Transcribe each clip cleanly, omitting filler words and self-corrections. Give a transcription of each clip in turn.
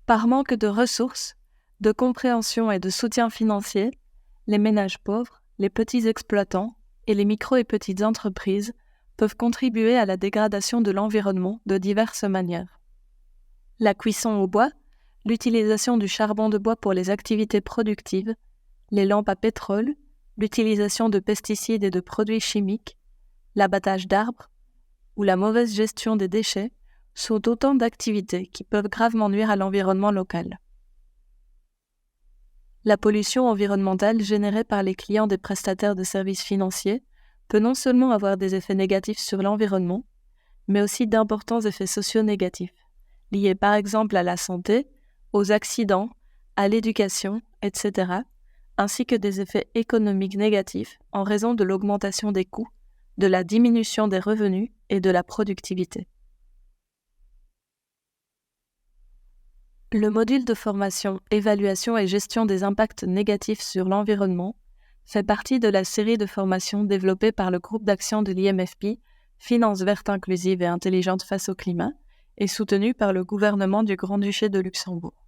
Par manque de ressources, de compréhension et de soutien financier, les ménages pauvres, les petits exploitants et les micro et petites entreprises peuvent contribuer à la dégradation de l'environnement de diverses manières. La cuisson au bois, l'utilisation du charbon de bois pour les activités productives, les lampes à pétrole, l'utilisation de pesticides et de produits chimiques, l'abattage d'arbres ou la mauvaise gestion des déchets sont autant d'activités qui peuvent gravement nuire à l'environnement local. La pollution environnementale générée par les clients des prestataires de services financiers peut non seulement avoir des effets négatifs sur l'environnement, mais aussi d'importants effets sociaux négatifs, liés par exemple à la santé, aux accidents, à l'éducation, etc., ainsi que des effets économiques négatifs en raison de l'augmentation des coûts, de la diminution des revenus et de la productivité. Le module de formation, évaluation et gestion des impacts négatifs sur l'environnement fait partie de la série de formations développée par le groupe d'action de l'IMFP, Finance verte inclusive et intelligente face au climat, et soutenue par le gouvernement du Grand-Duché de Luxembourg.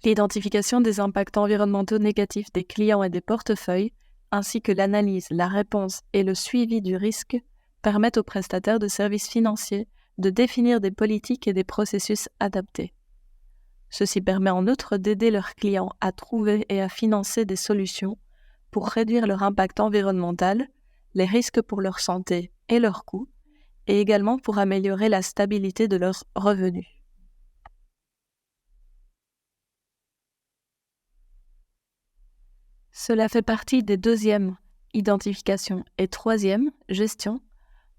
L'identification des impacts environnementaux négatifs des clients et des portefeuilles, ainsi que l'analyse, la réponse et le suivi du risque, permettent aux prestataires de services financiers de définir des politiques et des processus adaptés. Ceci permet en outre d'aider leurs clients à trouver et à financer des solutions pour réduire leur impact environnemental, les risques pour leur santé et leurs coûts, et également pour améliorer la stabilité de leurs revenus. Cela fait partie des 2e, identification, et 3e, gestion,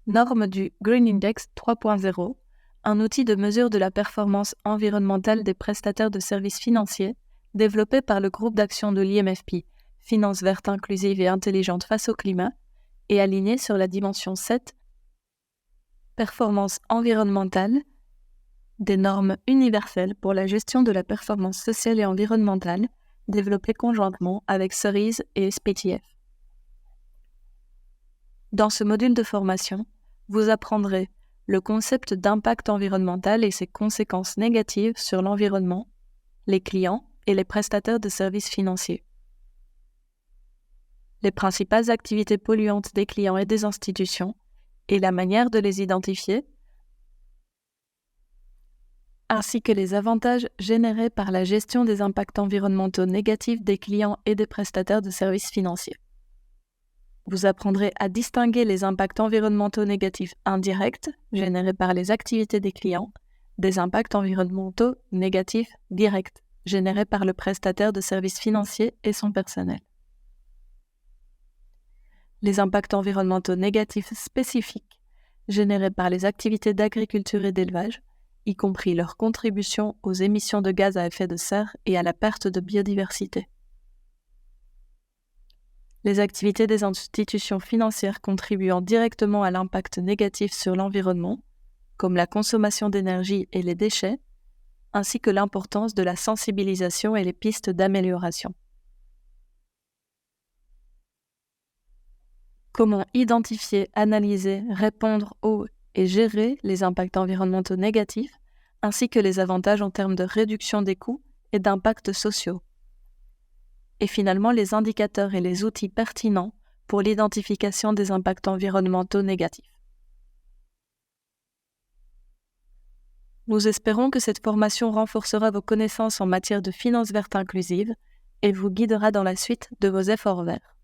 normes du Green Index 3.0, un outil de mesure de la performance environnementale des prestataires de services financiers développé par le groupe d'action de l'IMFP, Finance verte inclusive et intelligente face au climat, et aligné sur la dimension 7, performance environnementale, des normes universelles pour la gestion de la performance sociale et environnementale, développé conjointement avec Cerise et SPTF. Dans ce module de formation, vous apprendrez le concept d'impact environnemental et ses conséquences négatives sur l'environnement, les clients et les prestataires de services financiers. Les principales activités polluantes des clients et des institutions et la manière de les identifier, ainsi que les avantages générés par la gestion des impacts environnementaux négatifs des clients et des prestataires de services financiers. Vous apprendrez à distinguer les impacts environnementaux négatifs indirects, générés par les activités des clients, des impacts environnementaux négatifs directs, générés par le prestataire de services financiers et son personnel. Les impacts environnementaux négatifs spécifiques, générés par les activités d'agriculture et d'élevage, y compris leur contribution aux émissions de gaz à effet de serre et à la perte de biodiversité. Les activités des institutions financières contribuant directement à l'impact négatif sur l'environnement, comme la consommation d'énergie et les déchets, ainsi que l'importance de la sensibilisation et les pistes d'amélioration. Comment identifier, analyser, répondre aux et gérer les impacts environnementaux négatifs, ainsi que les avantages en termes de réduction des coûts et d'impacts sociaux. Et finalement, les indicateurs et les outils pertinents pour l'identification des impacts environnementaux négatifs. Nous espérons que cette formation renforcera vos connaissances en matière de finance verte inclusive et vous guidera dans la suite de vos efforts verts.